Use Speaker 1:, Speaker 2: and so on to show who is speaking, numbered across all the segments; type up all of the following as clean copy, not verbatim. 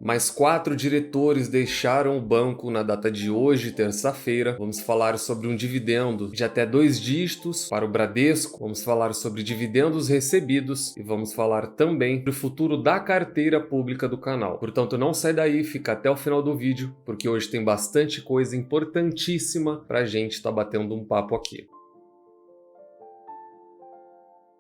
Speaker 1: Mais 4 diretores deixaram o banco na data de hoje, terça-feira. Vamos falar sobre um dividendo de até 2 dígitos para o Bradesco. Vamos falar sobre dividendos recebidos e vamos falar também do futuro da carteira pública do canal. Portanto, não sai daí, fica até o final do vídeo, porque hoje tem bastante coisa importantíssima para a gente estar batendo um papo aqui.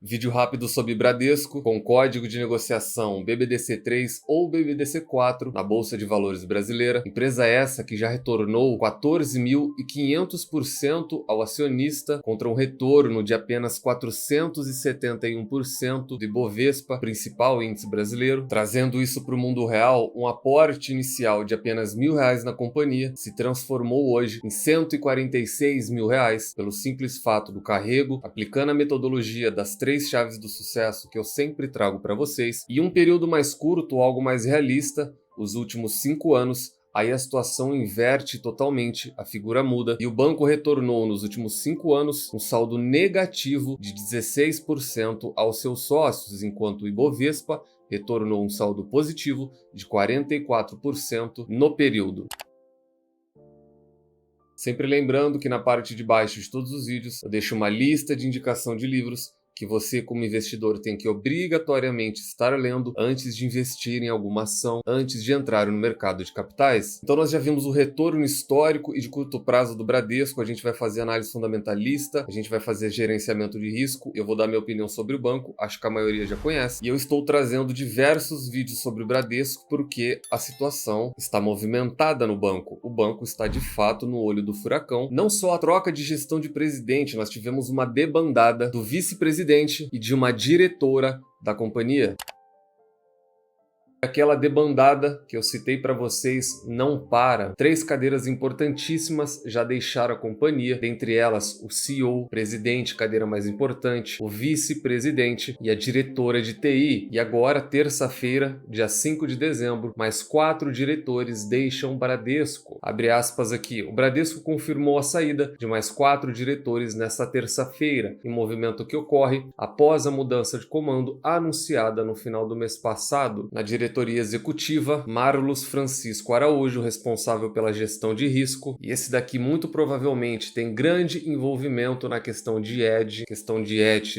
Speaker 1: Vídeo rápido sobre Bradesco, com código de negociação BBDC3 ou BBDC4 na Bolsa de Valores brasileira. Empresa essa que já retornou 14.500% ao acionista contra um retorno de apenas 471% do Ibovespa, principal índice brasileiro. Trazendo isso para o mundo real, um aporte inicial de apenas R$1.000 na companhia se transformou hoje em R$146.000 pelo simples fato do carrego, aplicando a metodologia das 3 chaves do sucesso que eu sempre trago para vocês, e um período mais curto, algo mais realista, os últimos 5 anos, aí a situação inverte totalmente, a figura muda, e o banco retornou nos últimos 5 anos um saldo negativo de 16% aos seus sócios, enquanto o Ibovespa retornou um saldo positivo de 44% no período. Sempre lembrando que na parte de baixo de todos os vídeos eu deixo uma lista de indicação de livros que você, como investidor, tem que obrigatoriamente estar lendo antes de investir em alguma ação, antes de entrar no mercado de capitais. Então nós já vimos o retorno histórico e de curto prazo do Bradesco, a gente vai fazer análise fundamentalista, a gente vai fazer gerenciamento de risco, eu vou dar minha opinião sobre o banco, acho que a maioria já conhece, e eu estou trazendo diversos vídeos sobre o Bradesco porque a situação está movimentada no banco. O banco está de fato no olho do furacão. Não só a troca de gestão de presidente, nós tivemos uma debandada do vice-presidente e de uma diretora da companhia. Aquela debandada que eu citei para vocês não para. 3 cadeiras importantíssimas já deixaram a companhia, dentre elas o CEO, presidente, cadeira mais importante, o vice-presidente e a diretora de TI. E agora, terça-feira, dia 5 de dezembro, mais 4 diretores deixam o Bradesco. Abre aspas aqui, o Bradesco confirmou a saída de mais 4 diretores nesta terça-feira, em movimento que ocorre após a mudança de comando anunciada no final do mês passado. Na diretoria executiva, Marlos Francisco Araújo, responsável pela gestão de risco, e esse daqui muito provavelmente tem grande envolvimento na questão de ED,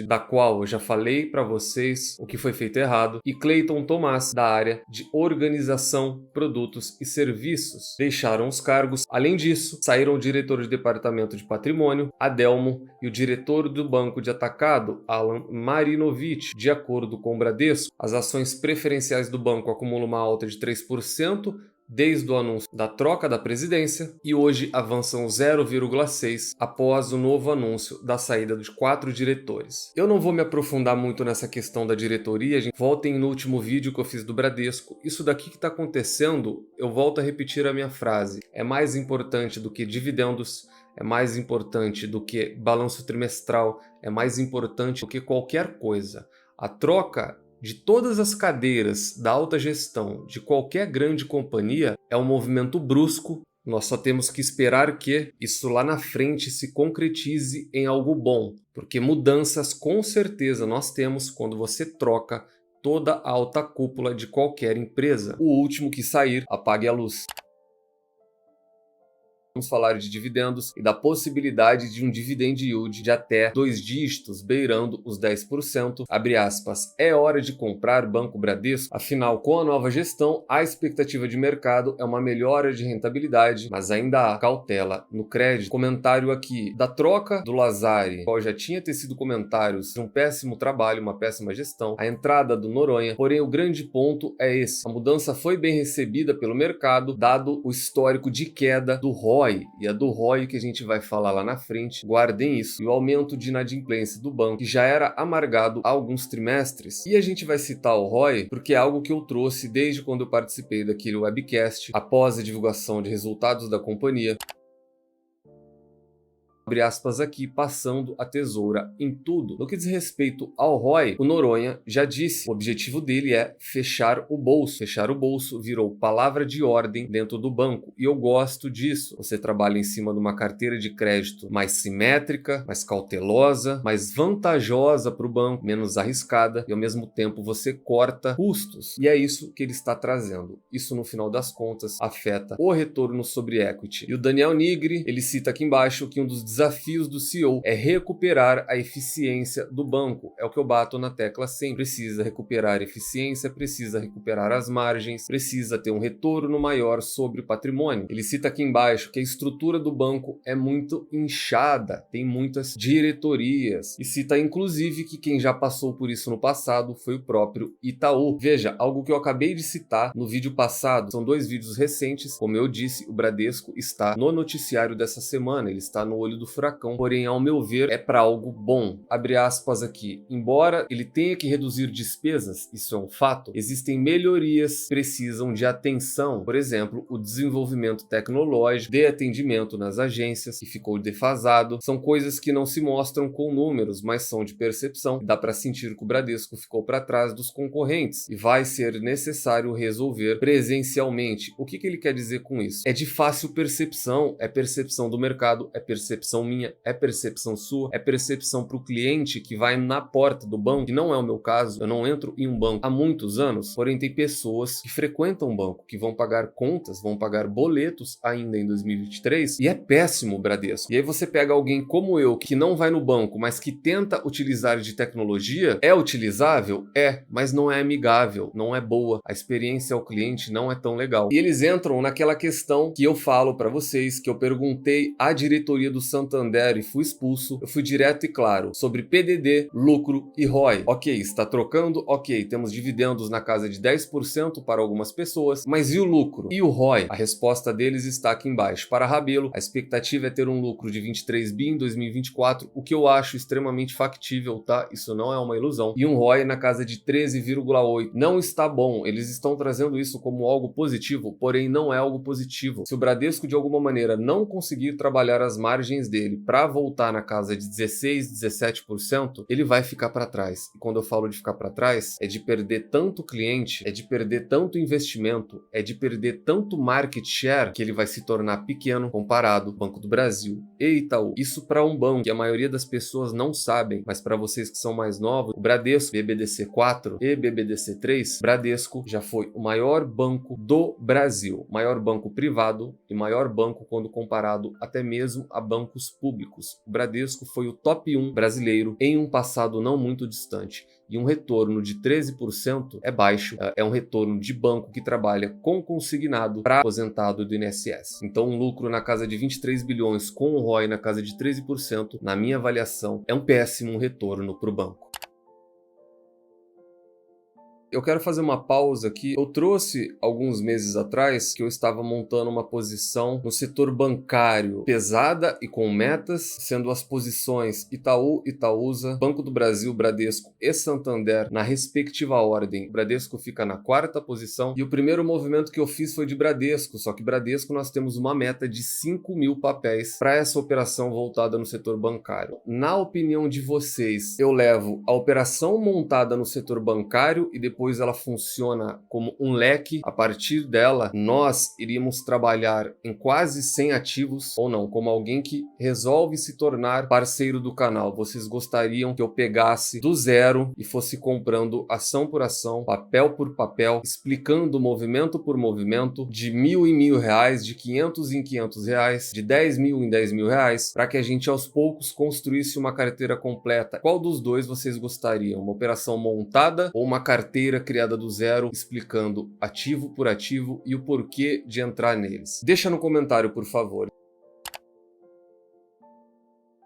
Speaker 1: da qual eu já falei para vocês o que foi feito errado, e Cleiton Tomás, da área de organização, produtos e serviços. Deixaram os cargos. Além disso, saíram o diretor de departamento de patrimônio, Adelmo, e o diretor do banco de atacado, Alan Marinovich. De acordo com o Bradesco, as ações preferenciais do banco acumula uma alta de 3% desde o anúncio da troca da presidência e hoje avançam 0,6% após o novo anúncio da saída de 4 diretores. Eu não vou me aprofundar muito nessa questão da diretoria, gente. Voltem no último vídeo que eu fiz do Bradesco. Isso daqui que está acontecendo, eu volto a repetir a minha frase, é mais importante do que dividendos, é mais importante do que balanço trimestral, é mais importante do que qualquer coisa. A troca de todas as cadeiras da alta gestão de qualquer grande companhia é um movimento brusco. Nós só temos que esperar que isso lá na frente se concretize em algo bom, porque mudanças com certeza nós temos quando você troca toda a alta cúpula de qualquer empresa. O último que sair, apague a luz. Vamos falar de dividendos e da possibilidade de um dividend yield de até 2 dígitos, beirando os 10%. Abre aspas, é hora de comprar Banco Bradesco? Afinal, com a nova gestão, a expectativa de mercado é uma melhora de rentabilidade, mas ainda há cautela no crédito. Comentário aqui da troca do Lazari, qual já tinha tecido comentários de um péssimo trabalho, uma péssima gestão, a entrada do Noronha, porém o grande ponto é esse. A mudança foi bem recebida pelo mercado, dado o histórico de queda do ROI, e a do ROI que a gente vai falar lá na frente, guardem isso, e o aumento de inadimplência do banco, que já era amargado há alguns trimestres. E a gente vai citar o ROI porque é algo que eu trouxe desde quando eu participei daquele webcast, após a divulgação de resultados da companhia. abre aspas aqui, passando a tesoura em tudo. No que diz respeito ao ROI, o Noronha já disse, o objetivo dele é fechar o bolso. Fechar o bolso virou palavra de ordem dentro do banco, e eu gosto disso. Você trabalha em cima de uma carteira de crédito mais simétrica, mais cautelosa, mais vantajosa para o banco, menos arriscada, e ao mesmo tempo você corta custos. E é isso que ele está trazendo. Isso, no final das contas, afeta o retorno sobre equity. E o Daniel Nigri, ele cita aqui embaixo que um dos desafios do CEO é recuperar a eficiência do banco. É o que eu bato na tecla sempre. Precisa recuperar a eficiência, precisa recuperar as margens, precisa ter um retorno maior sobre o patrimônio. Ele cita aqui embaixo que a estrutura do banco é muito inchada, tem muitas diretorias, e cita inclusive que quem já passou por isso no passado foi o próprio Itaú. Veja, algo que eu acabei de citar no vídeo passado, são 2 vídeos recentes. Como eu disse, o Bradesco está no noticiário dessa semana, ele está no olho do furacão, porém, ao meu ver, é para algo bom. Abre aspas aqui, embora ele tenha que reduzir despesas, isso é um fato, existem melhorias que precisam de atenção. Por exemplo, o desenvolvimento tecnológico de atendimento nas agências, que ficou defasado, são coisas que não se mostram com números, mas são de percepção. Dá para sentir que o Bradesco ficou para trás dos concorrentes e vai ser necessário resolver presencialmente. O que ele quer dizer com isso? É de fácil percepção, é percepção do mercado, é percepção minha, é percepção sua, é percepção para o cliente que vai na porta do banco, que não é o meu caso. Eu não entro em um banco há muitos anos, porém tem pessoas que frequentam o banco, que vão pagar contas, vão pagar boletos ainda em 2023, e é péssimo o Bradesco. E aí você pega alguém como eu, que não vai no banco, mas que tenta utilizar de tecnologia, é utilizável? É, mas não é amigável, não é boa. A experiência ao cliente não é tão legal. E eles entram naquela questão que eu falo para vocês, que eu perguntei à diretoria do Santander e fui expulso. Eu fui direto e claro sobre PDD, lucro e ROI. Ok, está trocando? Ok, temos dividendos na casa de 10% para algumas pessoas, mas e o lucro? E o ROI? A resposta deles está aqui embaixo. Para Rabelo, a expectativa é ter um lucro de 23 bi em 2024, o que eu acho extremamente factível, tá? Isso não é uma ilusão. E um ROI na casa de 13,8. Não está bom. Eles estão trazendo isso como algo positivo, porém não é algo positivo. Se o Bradesco de alguma maneira não conseguir trabalhar as margens dele para voltar na casa de 16, 17%, ele vai ficar para trás. E quando eu falo de ficar para trás, é de perder tanto cliente, é de perder tanto investimento, é de perder tanto market share, que ele vai se tornar pequeno comparado ao Banco do Brasil e Itaú. Isso para um banco que a maioria das pessoas não sabem, mas para vocês que são mais novos, o Bradesco, BBDC4 e BBDC3, Bradesco já foi o maior banco do Brasil, maior banco privado e maior banco quando comparado até mesmo a bancos públicos. O Bradesco foi o top 1 brasileiro em um passado não muito distante. E um retorno de 13% é baixo, é um retorno de banco que trabalha com consignado para aposentado do INSS. Então um lucro na casa de 23 bilhões com o ROI na casa de 13%, na minha avaliação, é um péssimo retorno para o banco. Eu quero fazer uma pausa aqui. Eu trouxe alguns meses atrás que eu estava montando uma posição no setor bancário pesada e com metas, sendo as posições Itaú, Itaúsa, Banco do Brasil, Bradesco e Santander na respectiva ordem. O Bradesco fica na 4ª posição e o primeiro movimento que eu fiz foi de Bradesco, só que Bradesco nós temos uma meta de 5 mil papéis para essa operação voltada no setor bancário. Na opinião de vocês, eu levo a operação montada no setor bancário e depois ela funciona como um leque. A partir dela, nós iríamos trabalhar em quase 100 ativos ou não, como alguém que resolve se tornar parceiro do canal. Vocês gostariam que eu pegasse do zero e fosse comprando ação por ação, papel por papel, explicando movimento por movimento, de 1.000 em 1.000 reais, de 500 em 500 reais, de 10 mil em 10 mil reais, para que a gente aos poucos construísse uma carteira completa? Qual dos dois vocês gostariam? Uma operação montada ou uma carteira criada do zero, explicando ativo por ativo e o porquê de entrar neles? Deixa no comentário, por favor.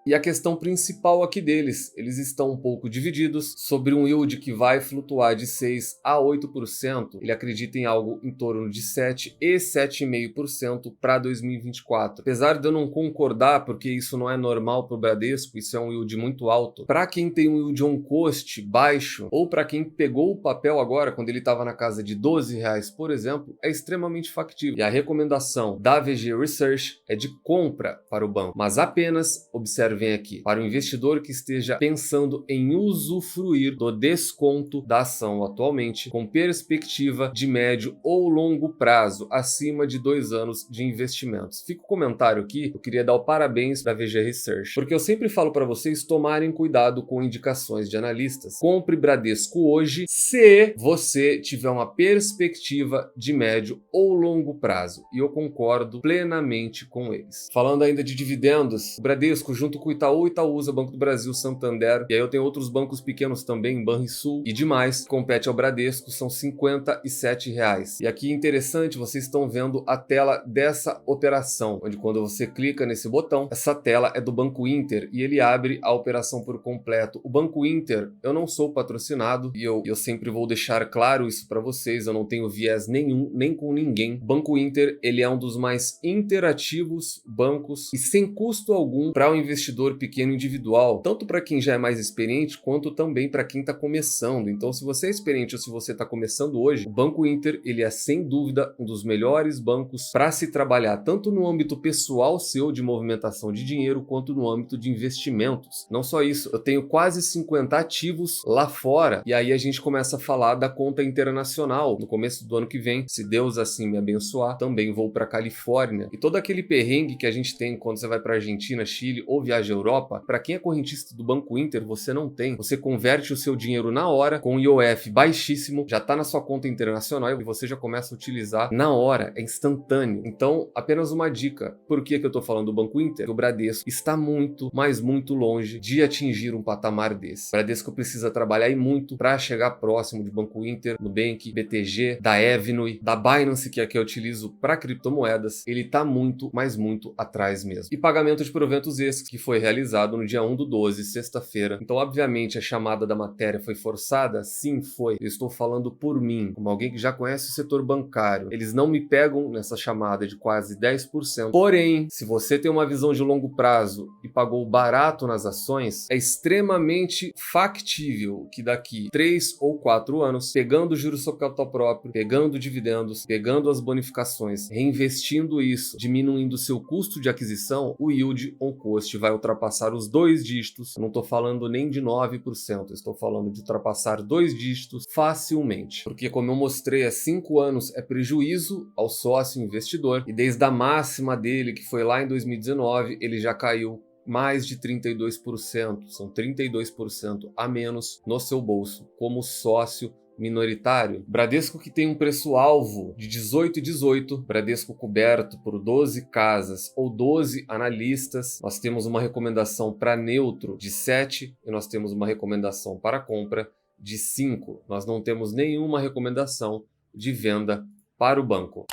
Speaker 1: E a questão principal aqui deles, eles estão um pouco divididos sobre um yield que vai flutuar de 6 a 8%. Ele acredita em algo em torno de 7 e 7,5% para 2024. Apesar de eu não concordar, porque isso não é normal para o Bradesco, isso é um yield muito alto. Para quem tem um yield on cost baixo, ou para quem pegou o papel agora, quando ele estava na casa de R$ 12, por exemplo, é extremamente factível. E a recomendação da VG Research é de compra para o banco, mas apenas observe vem aqui, para o investidor que esteja pensando em usufruir do desconto da ação atualmente, com perspectiva de médio ou longo prazo, acima de 2 anos de investimentos. Fica o comentário aqui, eu queria dar o parabéns para a VG Research, porque eu sempre falo para vocês tomarem cuidado com indicações de analistas. Compre Bradesco hoje se você tiver uma perspectiva de médio ou longo prazo, e eu concordo plenamente com eles. Falando ainda de dividendos, o Bradesco junto com o Itaú, Itaúsa, Banco do Brasil, Santander, e aí eu tenho outros bancos pequenos também, Banrisul e demais, compete ao Bradesco, são R$ 57. E aqui interessante, vocês estão vendo a tela dessa operação, onde quando você clica nesse botão, essa tela é do Banco Inter e ele abre a operação por completo. O Banco Inter, eu não sou patrocinado e eu sempre vou deixar claro isso para vocês, eu não tenho viés nenhum, nem com ninguém. O Banco Inter, ele é um dos mais interativos bancos e sem custo algum para o investidor pequeno individual, tanto para quem já é mais experiente, quanto também para quem está começando. Então, se você é experiente ou se você está começando hoje, o Banco Inter, ele é sem dúvida um dos melhores bancos para se trabalhar, tanto no âmbito pessoal seu de movimentação de dinheiro, quanto no âmbito de investimentos. Não só isso, eu tenho quase 50 ativos lá fora, e aí a gente começa a falar da conta internacional. No começo do ano que vem, se Deus assim me abençoar, também vou para Califórnia. E todo aquele perrengue que a gente tem quando você vai para Argentina, Chile ou viaja à Europa, para quem é correntista do Banco Inter, você não tem. Você converte o seu dinheiro na hora, com IOF baixíssimo, já está na sua conta internacional e você já começa a utilizar na hora, é instantâneo. Então, apenas uma dica. Por que eu estou falando do Banco Inter? O Bradesco está muito, mas muito longe de atingir um patamar desse. O Bradesco precisa trabalhar e muito para chegar próximo de Banco Inter, Nubank, BTG, da Avenue, da Binance, que é a que eu utilizo para criptomoedas. Ele está muito, mas muito atrás mesmo. E pagamento de proventos esses, que foi realizado no dia 1/12, sexta-feira. Então, obviamente, a chamada da matéria foi forçada? Sim, foi. Eu estou falando por mim, como alguém que já conhece o setor bancário. Eles não me pegam nessa chamada de quase 10%. Porém, se você tem uma visão de longo prazo e pagou barato nas ações, é extremamente factível que daqui 3 ou 4 anos, pegando juros sobre capital próprio, pegando dividendos, pegando as bonificações, reinvestindo isso, diminuindo seu custo de aquisição, o yield on cost vai ultrapassar os 2 dígitos. Eu não estou falando nem de 9%, estou falando de ultrapassar 2 dígitos facilmente. Porque, como eu mostrei, há 5 anos é prejuízo ao sócio investidor, e desde a máxima dele, que foi lá em 2019, ele já caiu mais de 32%. São 32% a menos no seu bolso como sócio minoritário. Bradesco que tem um preço-alvo de 18,18, Bradesco coberto por 12 casas ou 12 analistas. Nós temos uma recomendação para neutro de 7 e nós temos uma recomendação para compra de 5. Nós não temos nenhuma recomendação de venda para o banco.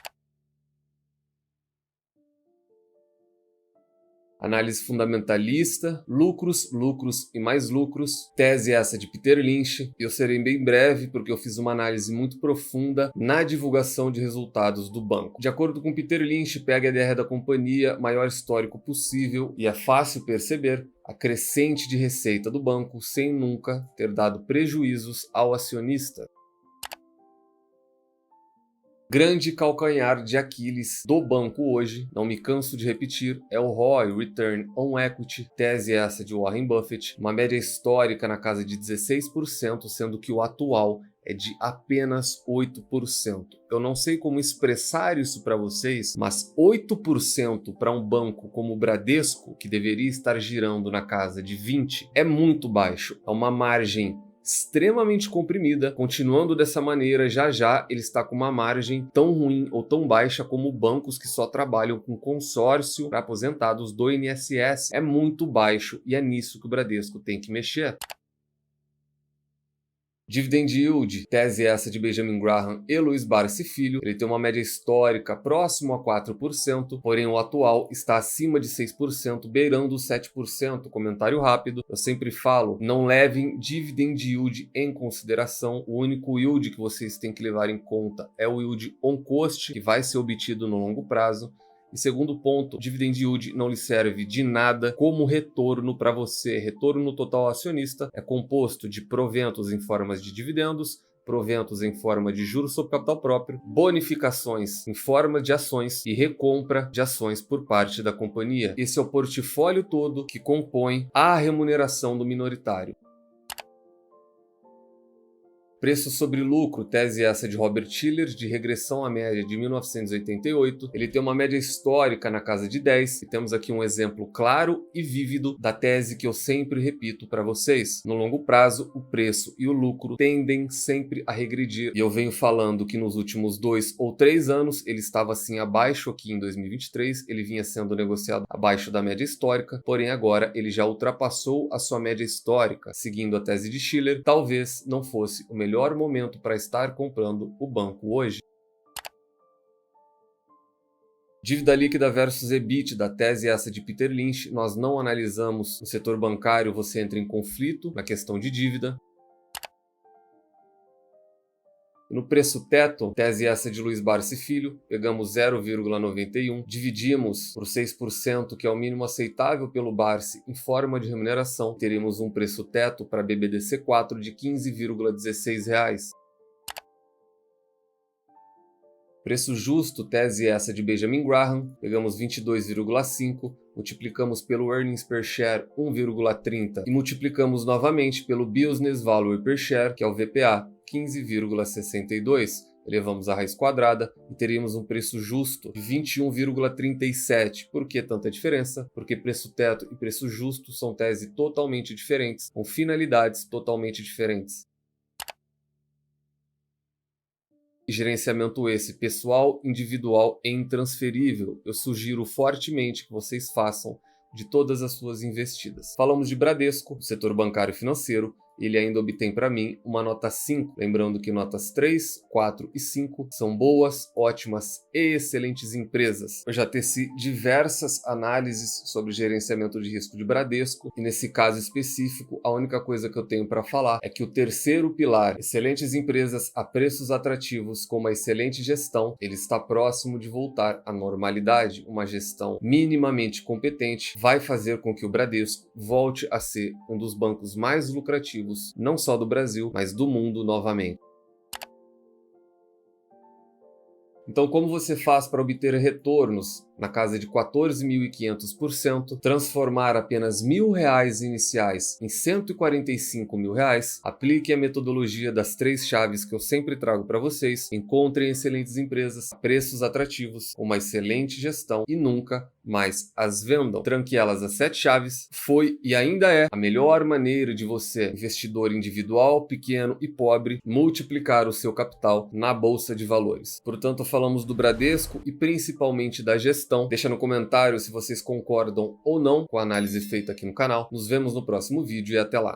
Speaker 1: Análise fundamentalista, lucros, lucros e mais lucros. Tese essa de Peter Lynch. Eu serei bem breve porque eu fiz uma análise muito profunda na divulgação de resultados do banco. De acordo com Peter Lynch, PHDR da companhia, maior histórico possível, e é fácil perceber a crescente de receita do banco sem nunca ter dado prejuízos ao acionista. Grande calcanhar de Aquiles do banco hoje, não me canso de repetir, é o ROI, Return on Equity, tese essa de Warren Buffett, uma média histórica na casa de 16%, sendo que o atual é de apenas 8%. Eu não sei como expressar isso para vocês, mas 8% para um banco como o Bradesco, que deveria estar girando na casa de 20%, é muito baixo. É uma margem extremamente comprimida. Continuando dessa maneira, já ele está com uma margem tão ruim ou tão baixa como bancos que só trabalham com consórcio para aposentados do INSS. É muito baixo e é nisso que o Bradesco tem que mexer. Dividend Yield, tese essa de Benjamin Graham e Luiz Barsi Filho, ele tem uma média histórica próximo a 4%, porém o atual está acima de 6%, beirando os 7%. Comentário rápido, eu sempre falo, não levem Dividend Yield em consideração, o único yield que vocês têm que levar em conta é o yield on cost, que vai ser obtido no longo prazo. E segundo ponto, dividend yield não lhe serve de nada como retorno para você. Retorno total acionista é composto de proventos em formas de dividendos, proventos em forma de juros sobre capital próprio, bonificações em forma de ações e recompra de ações por parte da companhia. Esse é o portfólio todo que compõe a remuneração do minoritário. Preço sobre lucro, tese essa de Robert Shiller, de regressão à média de 1988. Ele tem uma média histórica na casa de 10 e temos aqui um exemplo claro e vívido da tese que eu sempre repito para vocês. No longo prazo, o preço e o lucro tendem sempre a regredir. E eu venho falando que nos últimos 2 ou 3 anos ele estava assim abaixo aqui em 2023, ele vinha sendo negociado abaixo da média histórica, porém agora ele já ultrapassou a sua média histórica. Seguindo a tese de Shiller, talvez não fosse o melhor momento para estar comprando o banco hoje. Dívida líquida versus EBITDA, tese essa de Peter Lynch, nós não analisamos no setor bancário, você entra em conflito na questão de dívida. No preço teto, tese essa de Luiz Barsi Filho, pegamos 0,91, dividimos por 6%, que é o mínimo aceitável pelo Barsi em forma de remuneração, teremos um preço teto para BBDC4 de R$ 15,16. Preço justo, tese essa de Benjamin Graham, pegamos 22,5, multiplicamos pelo Earnings Per Share 1,30 e multiplicamos novamente pelo Business Value Per Share, que é o VPA, 15,62. Elevamos a raiz quadrada e teríamos um preço justo de 21,37. Por que tanta diferença? Porque preço teto e preço justo são teses totalmente diferentes, com finalidades totalmente diferentes. Gerenciamento esse pessoal, individual e intransferível. Eu sugiro fortemente que vocês façam de todas as suas investidas. Falamos de Bradesco, do setor bancário e financeiro. Ele ainda obtém para mim uma nota 5, lembrando que notas 3, 4 e 5 são boas, ótimas e excelentes empresas. Eu já teci diversas análises sobre gerenciamento de risco de Bradesco e nesse caso específico a única coisa que eu tenho para falar é que o terceiro pilar, excelentes empresas a preços atrativos com uma excelente gestão, ele está próximo de voltar à normalidade. Uma gestão minimamente competente vai fazer com que o Bradesco volte a ser um dos bancos mais lucrativos não só do Brasil, mas do mundo novamente. Então, como você faz para obter retornos na casa de 14.500%, transformar apenas R$1.000 iniciais em R$145 mil? Aplique a metodologia das 3 chaves que eu sempre trago para vocês, encontrem excelentes empresas, preços atrativos, uma excelente gestão e nunca mais as vendam. Tranque elas às 7 chaves, foi e ainda é a melhor maneira de você, investidor individual, pequeno e pobre, multiplicar o seu capital na bolsa de valores. Portanto, falamos do Bradesco e principalmente da gestão. Deixa no comentário se vocês concordam ou não com a análise feita aqui no canal. Nos vemos no próximo vídeo e até lá.